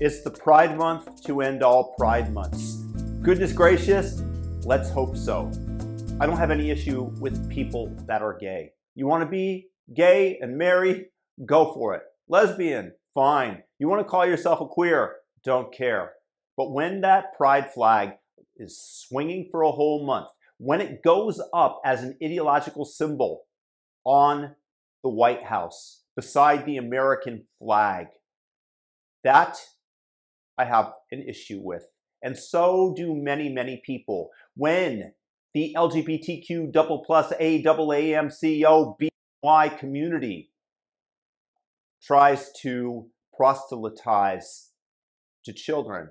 It's the Pride Month to end all Pride Months. Goodness gracious, let's hope so. I don't have any issue with people that are gay. You want to be gay and married? Go for it. Lesbian? Fine. You want to call yourself a queer? Don't care. But when that pride flag is swinging for a whole month, when it goes up as an ideological symbol on the White House beside the American flag, that I have an issue with. And so do many, many people. When the LGBTQ AAAMCOBY community tries to proselytize to children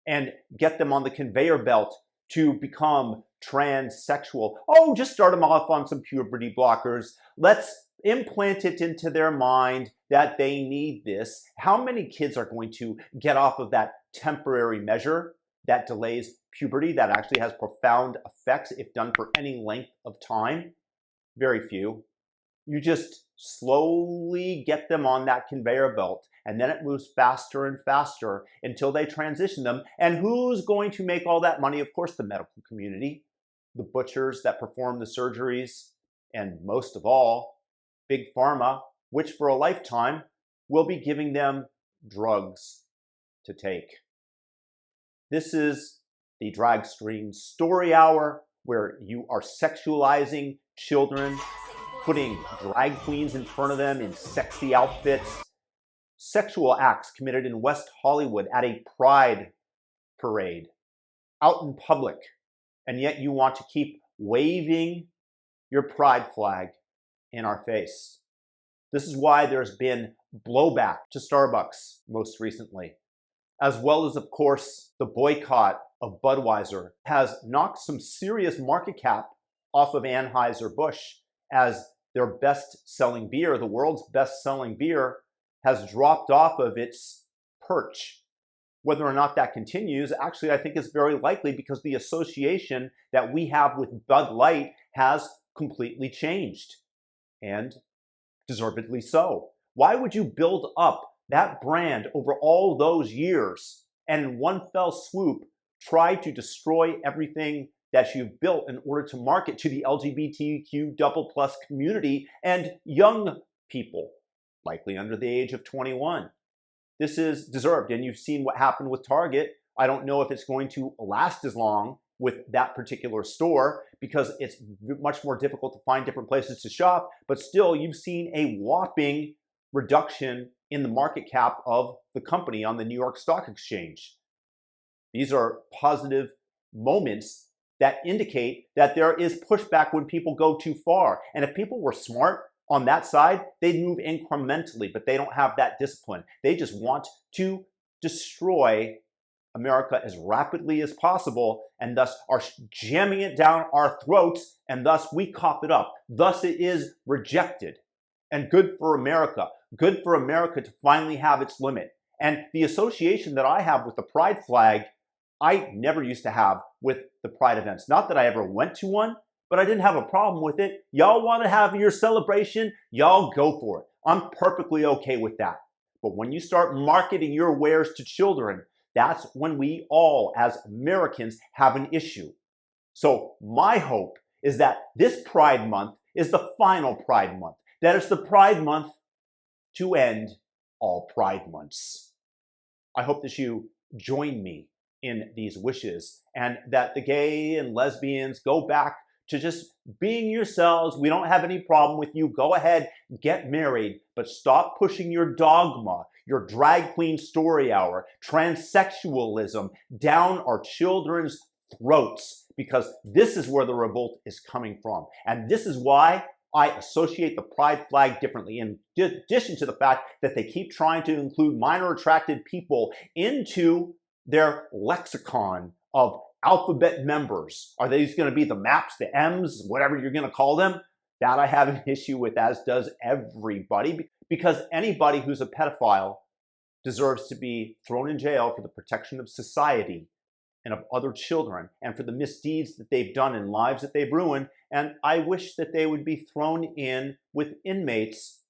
and get them on the conveyor belt to become transsexual. Oh, just start them off on some puberty blockers. Let's implant it into their mind that they need this. How many kids are going to get off of that temporary measure that delays puberty that actually has profound effects if done for any length of time? Very few. You just slowly get them on that conveyor belt, and then it moves faster and faster until they transition them. And who's going to make all that money? Of course, the medical community, the butchers that perform the surgeries, and most of all, Big Pharma, which for a lifetime will be giving them drugs to take. This is the Drag Stream Story Hour, where you are sexualizing children, putting drag queens in front of them in sexy outfits, sexual acts committed in West Hollywood at a pride parade, out in public, and yet you want to keep waving your pride flag in our face. This is why there's been blowback to Starbucks most recently, as well as, of course, the boycott of Budweiser has knocked some serious market cap off of Anheuser Busch, as their best-selling beer, the world's best-selling beer, has dropped off of its perch. Whether or not that continues, actually, I think is very likely, because the association that we have with Bud Light has completely changed, and deservedly so. Why would you build up that brand over all those years and in one fell swoop try to destroy everything that you've built in order to market to the LGBTQ community and young people, likely under the age of 21? This is deserved, and you've seen what happened with Target. I don't know if it's going to last as long with that particular store, because it's much more difficult to find different places to shop, but still, you've seen a whopping reduction in the market cap of the company on the New York Stock Exchange. These are positive moments that indicate that there is pushback when people go too far. And if people were smart on that side, they'd move incrementally, but they don't have that discipline. They just want to destroy America as rapidly as possible, and thus are jamming it down our throats, and thus we cough it up. Thus it is rejected. And good for America. Good for America to finally have its limit. And the association that I have with the pride flag, I never used to have with the pride events. Not that I ever went to one, but I didn't have a problem with it. Y'all want to have your celebration? Y'all go for it. I'm perfectly okay with that. But when you start marketing your wares to children, that's when we all, as Americans, have an issue. So my hope is that this Pride Month is the final Pride Month. That it's the Pride Month to end all Pride Months. I hope that you join me in these wishes, and that the gay and lesbians go back to just being yourselves. We don't have any problem with you. Go ahead, get married, but stop pushing your dogma, your drag queen story hour, transsexualism down our children's throats, because this is where the revolt is coming from. And this is why I associate the pride flag differently, in addition to the fact that they keep trying to include minor attracted people into their lexicon of alphabet members. Are these going to be the MAPs, the M's, whatever you're going to call them? That I have an issue with, as does everybody, because anybody who's a pedophile deserves to be thrown in jail for the protection of society and of other children, and for the misdeeds that they've done and lives that they've ruined. And I wish that they would be thrown in with inmates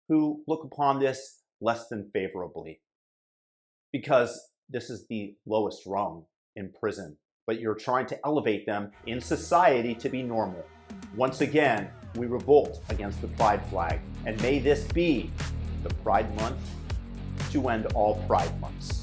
who look upon this less than favorably. because this is the lowest rung in prison, but you're trying to elevate them in society to be normal. Once again, we revolt against the pride flag, and may this be the Pride Month to end all Pride Months.